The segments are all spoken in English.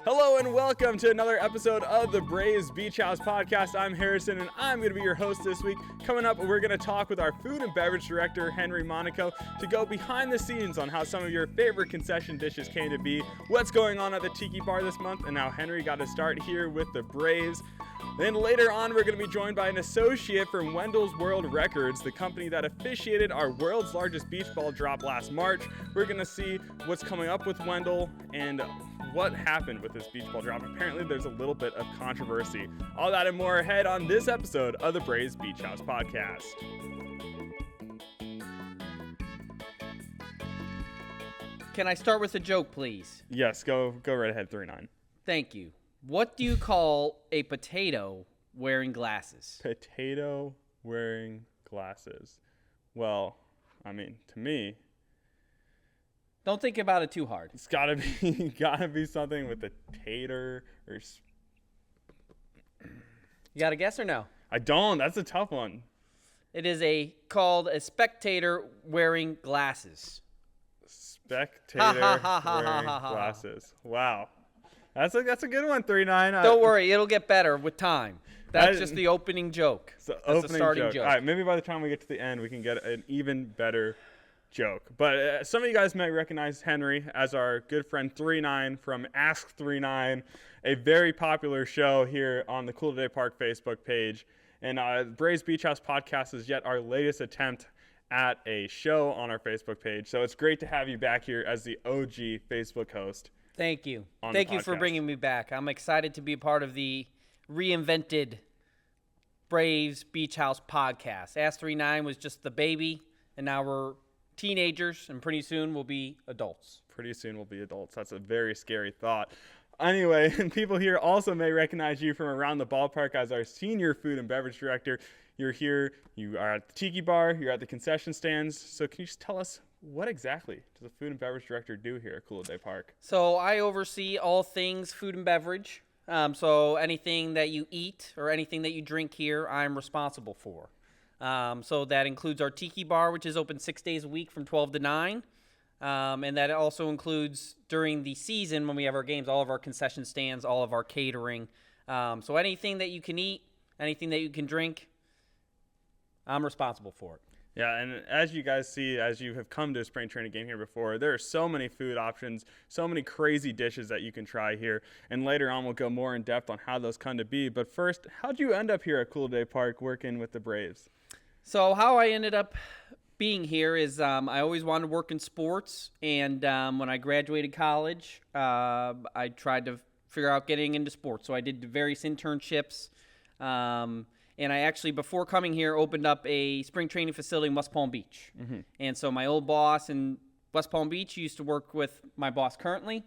Hello and welcome to another episode of the Braves Beach House Podcast. I'm Harrison and I'm going to be your host this week. Coming up, we're going to talk with our food and beverage director, Henry Monaco, to go behind the scenes on how some of your favorite concession dishes came to be, what's going on at the Tiki Bar this month, and how Henry got to start here with the Braves. Then later on, we're going to be joined by an associate from Wendell's World Records, the company that officiated our world's largest beach ball drop last March. We're going to see what's coming up with Wendell and what happened with this beach ball drop. Apparently, there's a little bit of controversy. All that and more ahead on this episode of the Braves Beach House Podcast. Can I start with a joke, please? Yes, go right ahead, 3-9. Thank you. What do you call a potato wearing glasses? Potato wearing glasses. Well, I mean, to me, Don't think about it too hard. it's gotta be something with a tater or. You got a guess or no? I don't. That's a tough one. It is called a spectator wearing glasses. Spectator wearing glasses. Wow, that's a good one. 3-9. Don't worry, it'll get better with time. That's just the opening joke. That's the starting joke. All right, maybe by the time we get to the end, we can get an even better joke. But some of you guys may recognize Henry as our good friend 3-9 from Ask 3-9, a very popular show here on the CoolToday Park Facebook page. And Braves Beach House Podcast is yet our latest attempt at a show on our Facebook page. So it's great to have you back here as the OG Facebook host. Thank you. On Thank the you for podcast. bringing me back. I'm excited to be a part of the reinvented Braves Beach House Podcast. Ask 3-9 was just the baby, and now we're teenagers, and pretty soon we'll be adults. Pretty soon we'll be adults. That's a very scary thought. Anyway, and people here also may recognize you from around the ballpark as our senior food and beverage director. You're here, you are at the Tiki Bar, you're at the concession stands. So can you just tell us what exactly does a food and beverage director do here at CoolToday Park? So I oversee all things food and beverage. So anything that you eat or anything that you drink here, I'm responsible for. So that includes our Tiki Bar, which is open 6 days a week from 12 to 9. And that also includes during the season when we have our games, all of our concession stands, all of our catering. So anything that you can eat, anything that you can drink, I'm responsible for it. Yeah, and as you guys see, as you have come to a spring training game here before, there are so many food options, so many crazy dishes that you can try here. And later on, we'll go more in depth on how those come to be. But first, how'd you end up here at CoolToday Park working with the Braves? So how I ended up being here is I always wanted to work in sports. And when I graduated college, I tried to figure out getting into sports. So I did various internships. And I actually, before coming here, opened up a spring training facility in West Palm Beach. Mm-hmm. And so my old boss in West Palm Beach used to work with my boss currently,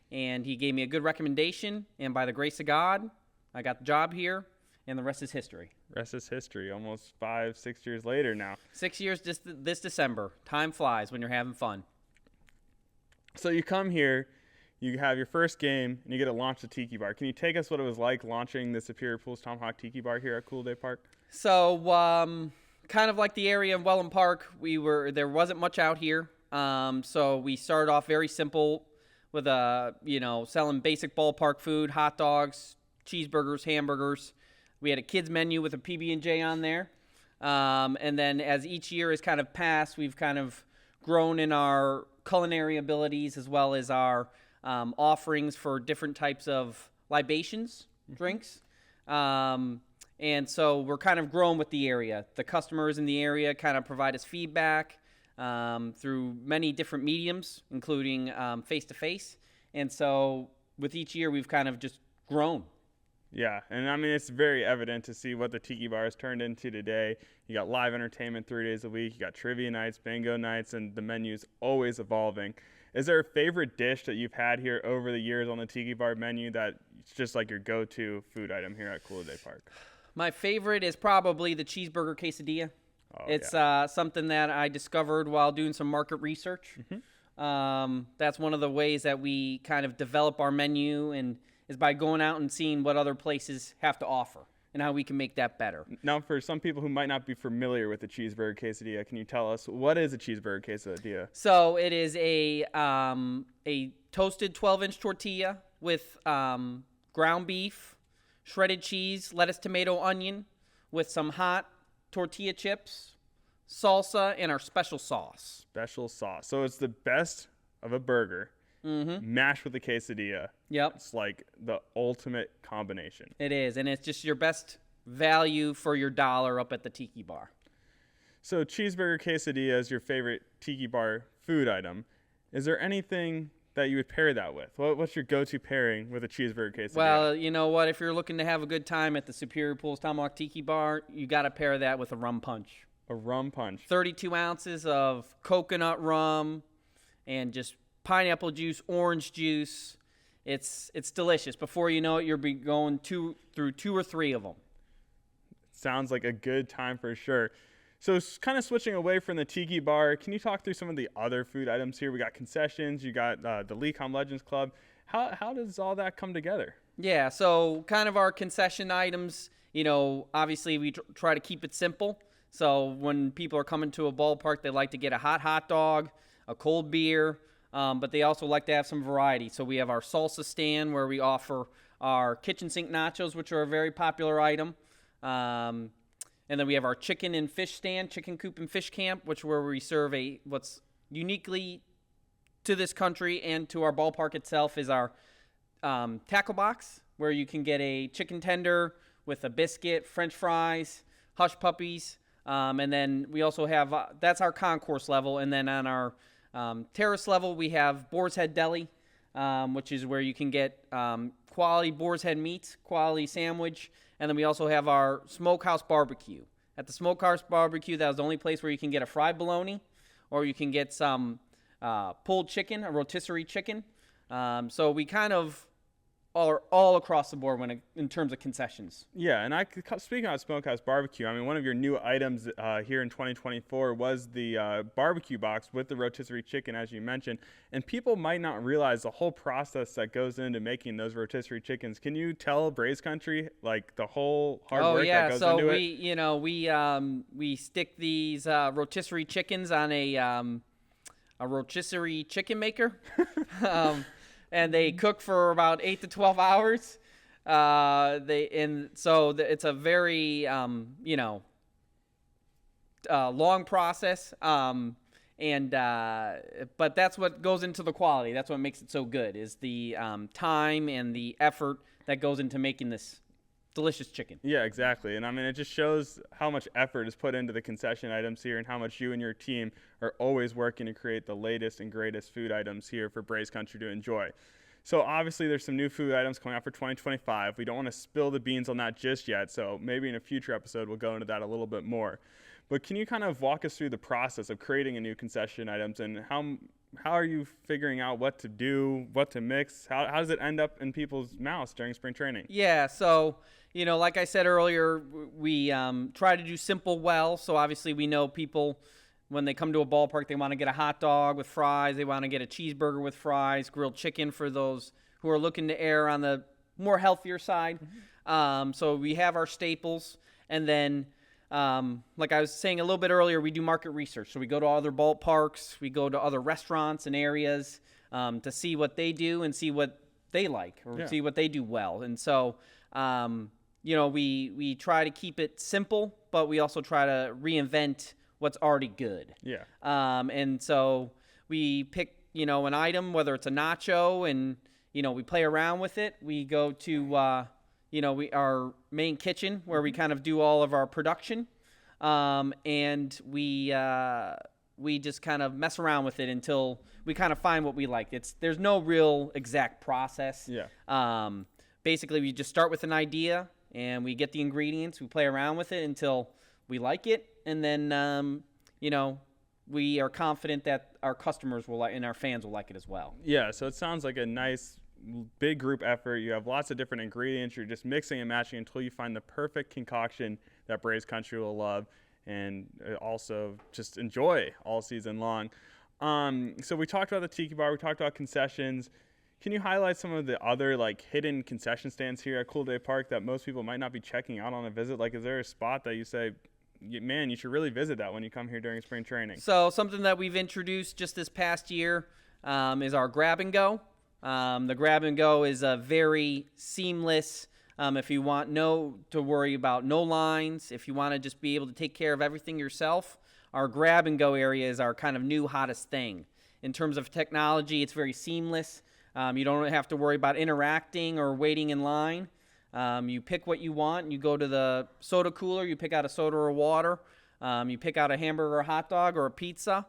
and he gave me a good recommendation. And by the grace of God, I got the job here, and the rest is history. Rest is history. Almost 5-6 years later now. 6 years this December. Time flies when you're having fun. So you come here, you have your first game, and you get to launch the Tiki Bar. Can you take us what it was like launching the Superior Pools Tomahawk Tiki Bar here at CoolToday Park? So, kind of like the area of Welland Park, there wasn't much out here. So we started off very simple with selling basic ballpark food, hot dogs, cheeseburgers, hamburgers. We had a kids menu with a PB&J on there. And then as each year has kind of passed, we've kind of grown in our culinary abilities as well as our offerings for different types of libations, drinks. And so we're kind of growing with the area. The customers in the area kind of provide us feedback through many different mediums, including face-to-face. And so with each year, we've kind of just grown. Yeah, and I mean, it's very evident to see what the Tiki Bar has turned into today. You got live entertainment 3 days a week. You got trivia nights, bingo nights, and the menu's always evolving. Is there a favorite dish that you've had here over the years on the Tiki Bar menu that's just like your go-to food item here at CoolToday Park? My favorite is probably the cheeseburger quesadilla. It's something that I discovered while doing some market research. Mm-hmm. That's one of the ways that we kind of develop our menu, and is by going out and seeing what other places have to offer and how we can make that better. Now, for some people who might not be familiar with the cheeseburger quesadilla, can you tell us what is a cheeseburger quesadilla? So it is a toasted 12-inch tortilla with ground beef, shredded cheese, lettuce, tomato, onion, with some hot tortilla chips, salsa, and our special sauce. Special sauce. So it's the best of a burger mashed with a quesadilla. Yep. It's like the ultimate combination. It is, and it's just your best value for your dollar up at the Tiki Bar. So cheeseburger quesadilla is your favorite Tiki Bar food item. Is there anything that you would pair that with? What's your go-to pairing with a cheeseburger quesadilla? Well, you know what? If you're looking to have a good time at the Superior Pools Tomahawk Tiki Bar, you got to pair that with a rum punch. A rum punch. 32 ounces of coconut rum and just pineapple juice, orange juice. It's delicious. Before you know it, you'll be going through 2 or 3 of them. Sounds like a good time for sure. So kind of switching away from the Tiki Bar, can you talk through some of the other food items here? We got concessions, you got the Lecom Legends Club. How does all that come together? Yeah, so kind of our concession items, you know, obviously we try to keep it simple. So when people are coming to a ballpark, they like to get a hot dog, a cold beer, but they also like to have some variety. So we have our salsa stand where we offer our kitchen sink nachos, which are a very popular item. And then we have our chicken and fish stand, chicken coop and fish camp, which where we serve what's uniquely to this country and to our ballpark itself is our tackle box, where you can get a chicken tender with a biscuit, French fries, hush puppies, and then we also have that's our concourse level, and then on our terrace level we have Boar's Head Deli, which is where you can get quality Boar's Head meats, quality sandwich. And then we also have our Smokehouse Barbecue. At the Smokehouse Barbecue, that is the only place where you can get a fried bologna, or you can get some pulled chicken, a rotisserie chicken. So we kind of are all across the board in terms of concessions. Yeah, and speaking of Smokehouse Barbecue, I mean, one of your new items here in 2024 was the barbecue box with the rotisserie chicken, as you mentioned. And people might not realize the whole process that goes into making those rotisserie chickens. Can you tell Braves Country like the whole hard work that goes into it? So we stick these rotisserie chickens on a rotisserie chicken maker. And they cook for about 8 to 12 hours. It's a very long process. But that's what goes into the quality. That's what makes it so good is the time and the effort that goes into making this delicious chicken. Yeah, exactly. And I mean, it just shows how much effort is put into the concession items here and how much you and your team are always working to create the latest and greatest food items here for Braves Country to enjoy. So obviously there's some new food items coming out for 2025. We don't want to spill the beans on that just yet, so maybe in a future episode we'll go into that a little bit more. But can you kind of walk us through the process of creating a new concession items and how are you figuring out what to do, what to mix? How does it end up in people's mouths during spring training? Yeah, so like I said earlier, we try to do simple well. So obviously we know people, when they come to a ballpark, they want to get a hot dog with fries. They want to get a cheeseburger with fries, grilled chicken for those who are looking to err on the more healthier side. So we have our staples. And then, like I was saying a little bit earlier, we do market research. So we go to other ballparks. We go to other restaurants and areas to see what they do and see what they like or see what they do well. And so, we try to keep it simple, but we also try to reinvent what's already good. Yeah. And so we pick, an item, whether it's a nacho, and, we play around with it. We go to, our main kitchen where we kind of do all of our production. And we just kind of mess around with it until we kind of find what we like. There's no real exact process. Yeah. Basically, we just start with an idea and we get the ingredients. We play around with it until we like it. And then, we are confident that our customers will like and our fans will like it as well. Yeah, so it sounds like a nice big group effort. You have lots of different ingredients. You're just mixing and matching until you find the perfect concoction that Braves Country will love and also just enjoy all season long. So we talked about the Tiki Bar. We talked about concessions. Can you highlight some of the other hidden concession stands here at CoolToday Park that most people might not be checking out on a visit? Is there a spot that you say, man, you should really visit that when you come here during spring training? So something that we've introduced just this past year is our grab and go. The grab and go is a very seamless. If you want to worry about no lines, if you want to just be able to take care of everything yourself, our grab and go area is our kind of new hottest thing. In terms of technology, it's very seamless. You don't have to worry about interacting or waiting in line. You pick what you want, and you go to the soda cooler, you pick out a soda or water, you pick out a hamburger or a hot dog or a pizza,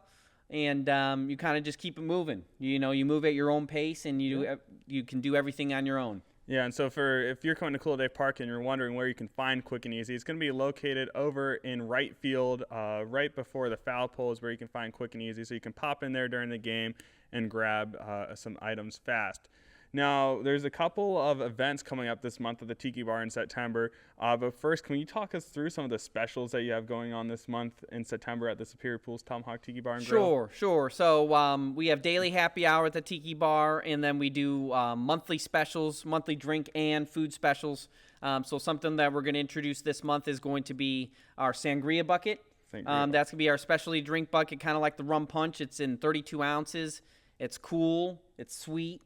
and you kind of just keep it moving. You move at your own pace, and you can do everything on your own. Yeah, and so if you're coming to CoolToday Park and you're wondering where you can find Quick and Easy, it's going to be located over in right field, right before the foul pole is where you can find Quick and Easy. So you can pop in there during the game and grab some items fast. Now, there's a couple of events coming up this month at the Tiki Bar in September. But first, can you talk us through some of the specials that you have going on this month in September at the Superior Pools Tomahawk Tiki Bar and Grill? Sure. So we have daily happy hour at the Tiki Bar, and then we do monthly specials, monthly drink and food specials. So something that we're going to introduce this month is going to be our sangria bucket. That's going to be our specialty drink bucket, kind of like the rum punch. It's in 32 ounces. It's cool. It's sweet.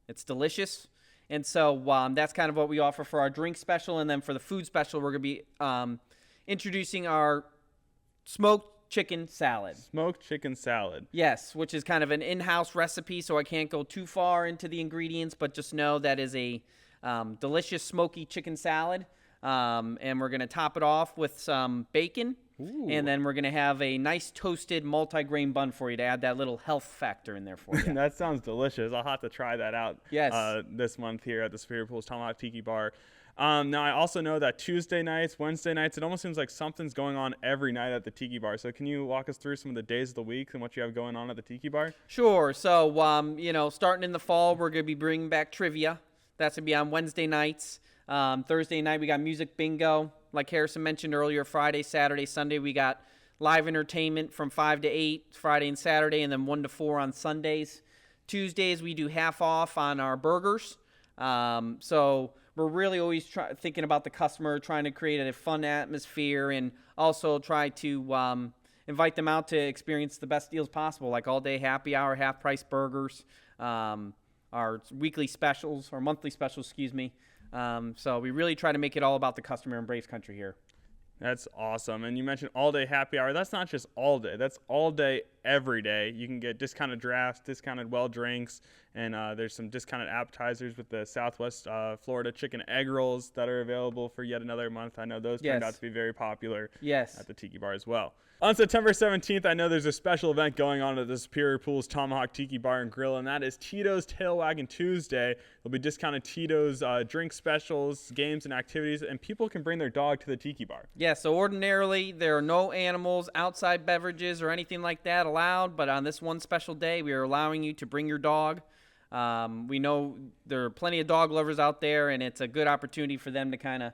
It's delicious. And so that's kind of what we offer for our drink special. And then for the food special, we're going to be introducing our smoked chicken salad. Smoked chicken salad. Yes, which is kind of an in-house recipe, so I can't go too far into the ingredients, but just know that is a delicious smoky chicken salad. And we're going to top it off with some bacon. Ooh. And then we're going to have a nice toasted multi-grain bun for you to add that little health factor in there for you. That sounds delicious. I'll have to try that out this month here at the Superior Pools Tomahawk Tiki Bar. Now, I also know that Tuesday nights, Wednesday nights, it almost seems like something's going on every night at the Tiki Bar. So can you walk us through some of the days of the week and what you have going on at the Tiki Bar? Sure. So, starting in the fall, we're going to be bringing back trivia. That's going to be on Wednesday nights. Thursday night, we got music bingo. Like Harrison mentioned earlier, Friday, Saturday, Sunday, we got live entertainment from 5 to 8, Friday and Saturday, and then 1 to 4 on Sundays. Tuesdays, we do half off on our burgers. So we're really always thinking about the customer, trying to create a fun atmosphere, and also try to invite them out to experience the best deals possible, like all-day happy hour, half-price burgers, our weekly specials, or monthly specials, excuse me. So we really try to make it all about the customer in Braves country here. That's awesome. And you mentioned all-day happy hour. That's not just all day. That's all day, every day. You can get discounted drafts, discounted well drinks, and there's some discounted appetizers with the Southwest Florida chicken egg rolls that are available for yet another month. I know those turned out to be very popular at the Tiki Bar as well. On September 17th, I know there's a special event going on at the Superior Pools Tomahawk Tiki Bar and Grill, and that is Tito's Tail Wagging Tuesday. There'll be discounted Tito's drink specials, games, and activities, and people can bring their dog to the Tiki Bar. Yeah, so ordinarily there are no animals, outside beverages, or anything like that allowed, but on this one special day, we are allowing you to bring your dog. We know there are plenty of dog lovers out there, and it's a good opportunity for them to kind of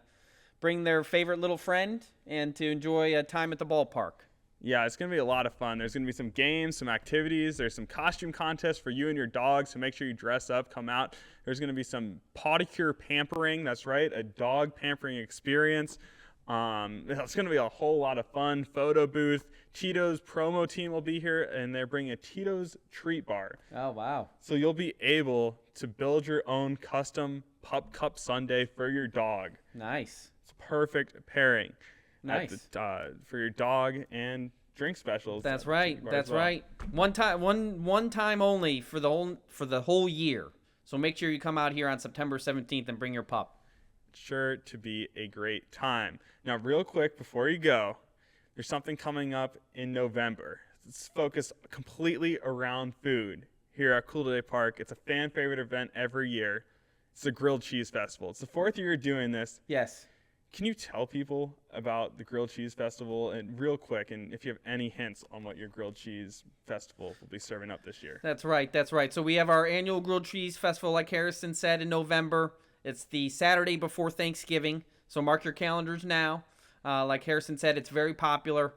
bring their favorite little friend and to enjoy a time at the ballpark. Yeah, it's going to be a lot of fun. There's going to be some games, some activities. There's some costume contests for you and your dogs, so make sure you dress up, come out. There's going to be some potty cure pampering. That's right, a dog pampering experience. It's going to be a whole lot of fun. Photo booth. Tito's promo team will be here, and they're bringing a Tito's treat bar. Oh, wow. So you'll be able to build your own custom pup cup sundae for your dog. Nice. It's a perfect pairing. Nice. For your dog and drink specials. That's right. That's right. One time only for the whole year. So make sure you come out here on September 17th and bring your pup. Sure to be a great time. Now, real quick before you go, there's something coming up in November. It's focused completely around food here at CoolToday Park. It's a fan favorite event every year. It's the Grilled Cheese Festival. It's the 4th year doing this. Yes. Can you tell people about the Grilled Cheese Festival, and real quick, and if you have any hints on what your Grilled Cheese Festival will be serving up this year? That's right. So we have our annual Grilled Cheese Festival, like Harrison said, in November. It's the Saturday before Thanksgiving, so mark your calendars now. Like Harrison said, it's very popular.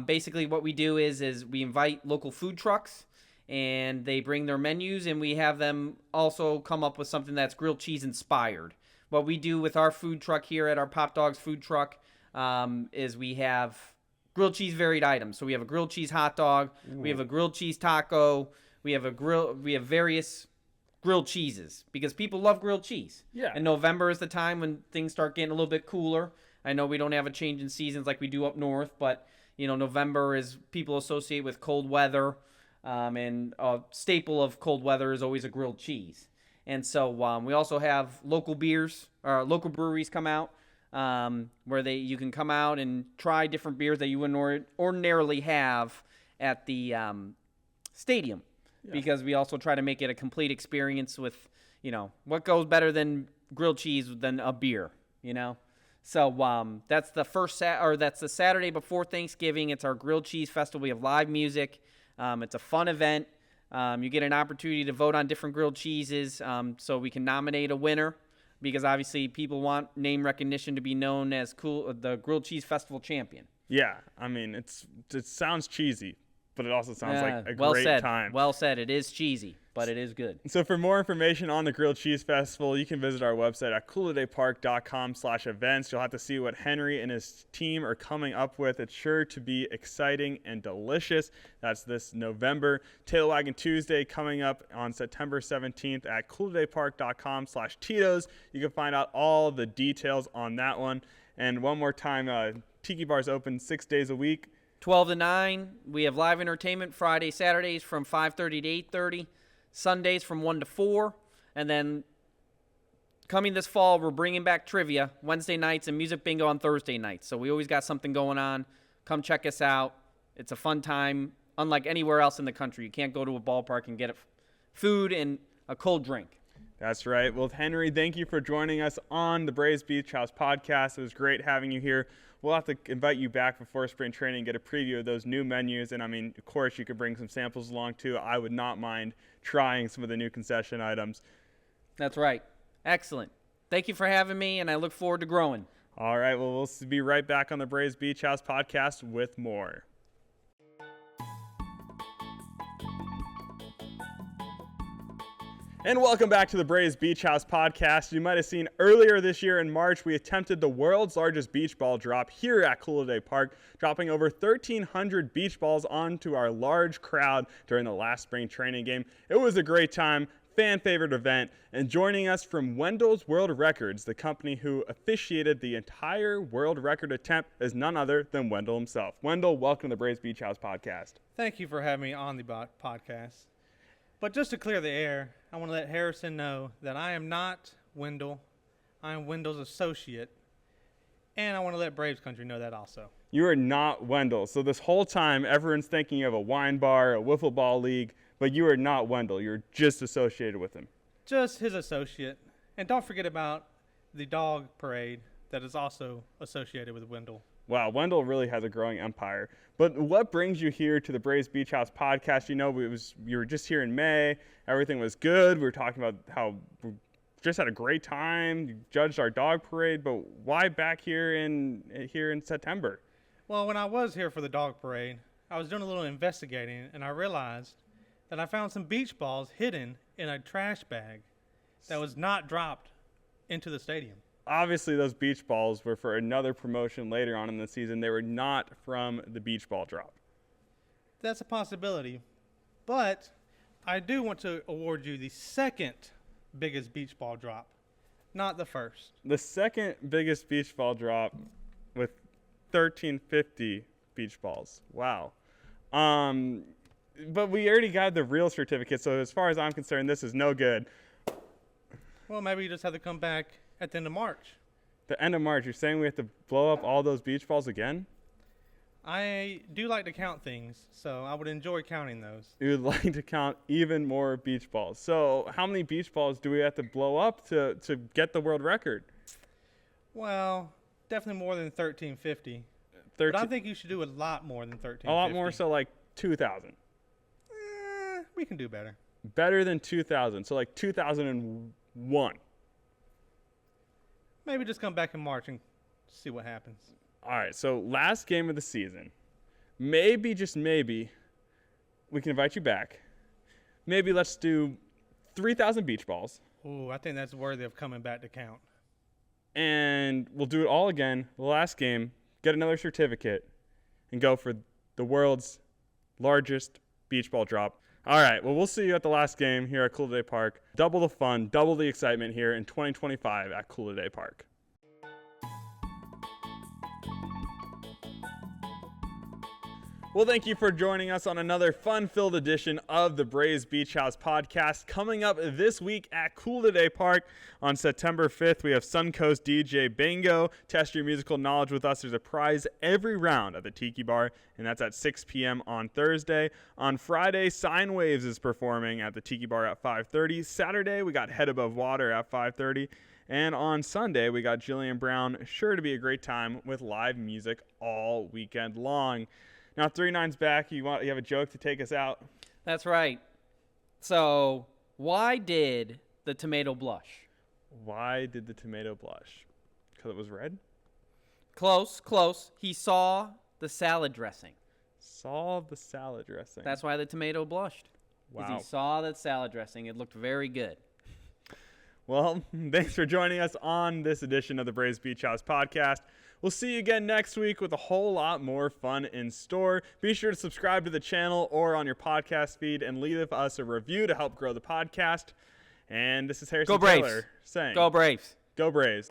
Basically, what we do is we invite local food trucks, and they bring their menus, and we have them also come up with something that's grilled cheese inspired. What we do with our food truck here at our Pop Dogs food truck is we have grilled cheese varied items. So we have a grilled cheese hot dog, we have a grilled cheese taco, we have various grilled cheeses because people love grilled cheese. Yeah. And November is the time when things start getting a little bit cooler. I know we don't have a change in seasons like we do up north, but November is people associate with cold weather, and a staple of cold weather is always a grilled cheese. And so we also have local beers, or local breweries come out, where you can come out and try different beers that you wouldn't ordinarily have at the stadium. Yeah. Because we also try to make it a complete experience with, what goes better than grilled cheese than a beer, So that's the Saturday before Thanksgiving. It's our grilled cheese festival. We have live music. It's a fun event. You get an opportunity to vote on different grilled cheeses, so we can nominate a winner because obviously people want name recognition to be known as the Grilled Cheese Festival champion. Yeah, I mean, it sounds cheesy, but it also sounds like a great time. Well said. It is cheesy, but it is good. So for more information on the Grilled Cheese Festival, you can visit our website at CoolTodayPark.com/events. You'll have to see what Henry and his team are coming up with. It's sure to be exciting and delicious. That's this November. Tail Wagging Tuesday coming up on September 17th at CoolTodayPark.com/Tito's. You can find out all the details on that one. And one more time, Tiki Bar's open 6 days a week. 12 to 9. We have live entertainment Friday, Saturdays from 5:30 to 8:30. Sundays from 1 to 4. And then coming this fall, we're bringing back trivia Wednesday nights and music bingo on Thursday nights. So we always got something going on. Come check us out. It's a fun time, unlike anywhere else in the country. You can't go to a ballpark and get food and a cold drink. That's right. Well, Henry, thank you for joining us on the Braves Beach House podcast. It was great having you here. We'll have to invite you back before spring training and get a preview of those new menus. And, I mean, of course, you could bring some samples along, too. I would not mind trying some of the new concession items. That's right. Excellent. Thank you for having me, and I look forward to growing. All right. Well, we'll be right back on the Braves Beach House podcast with more. And welcome back to the Braves Beach House podcast. You might have seen earlier this year in March, we attempted the world's largest beach ball drop here at CoolToday Park, dropping over 1,300 beach balls onto our large crowd during the last spring training game. It was a great time, fan favorite event, and joining us from Wendell's World Records, the company who officiated the entire world record attempt, is none other than Wendell himself. Wendell, welcome to the Braves Beach House podcast. Thank you for having me on the podcast. But just to clear the air, I want to let Harrison know that I am not Wendell. I am Wendell's associate. And I want to let Braves Country know that also. You are not Wendell. So this whole time, everyone's thinking you have a wine bar, a wiffle ball league, but you are not Wendell. You're just associated with him. Just his associate. And don't forget about the dog parade that is also associated with Wendell. Wow, Wendell really has a growing empire. But what brings you here to the Braves Beach House podcast? You were just here in May. Everything was good. We were talking about how we just had a great time. You judged our dog parade, but why back here in September? Well, when I was here for the dog parade, I was doing a little investigating, and I realized that I found some beach balls hidden in a trash bag that was not dropped into the stadium. Obviously, those beach balls were for another promotion later on in the season. They were not from the beach ball drop. That's a possibility. But I do want to award you the second biggest beach ball drop, not the first. The second biggest beach ball drop with 1,350 beach balls. Wow. But we already got the real certificate, so as far as I'm concerned, this is no good. Well, maybe you just have to come back at the end of March. The end of March, you're saying we have to blow up all those beach balls again? I do like to count things, so I would enjoy counting those. You would like to count even more beach balls. So how many beach balls do we have to blow up to get the world record? Well, definitely more than 1,350. But I think you should do a lot more than 1,350. A lot more, so like 2,000. We can do better. Better than 2,000, so like 2,001. Maybe just come back in March and see what happens. All right, so last game of the season. Maybe, just maybe, we can invite you back. Maybe let's do 3,000 beach balls. Ooh, I think that's worthy of coming back to count. And we'll do it all again, the last game, get another certificate, and go for the world's largest beach ball drop. All right, well, we'll see you at the last game here at CoolToday Park. Double the fun, double the excitement here in 2025 at CoolToday Park. Well, thank you for joining us on another fun-filled edition of the Braves Beach House podcast. Coming up this week at CoolToday Park on September 5th, we have Suncoast DJ Bingo. Test your musical knowledge with us. There's a prize every round at the Tiki Bar, and that's at 6 p.m. on Thursday. On Friday, Sine Waves is performing at the Tiki Bar at 5:30. Saturday, we got Head Above Water at 5:30. And on Sunday, we got Jillian Brown. Sure to be a great time with live music all weekend long. Now 3-9's back. You have a joke to take us out? That's right. So, why did the tomato blush? Why did the tomato blush? Because it was red? Close. He saw the salad dressing. Saw the salad dressing. That's why the tomato blushed. Because Wow. he saw that salad dressing. It looked very good. Well, thanks for joining us on this edition of the Braves Beach House podcast. We'll see you again next week with a whole lot more fun in store. Be sure to subscribe to the channel or on your podcast feed and leave us a review to help grow the podcast. And this is Harrison Go Braves. Taylor saying, Go Braves. Go Braves.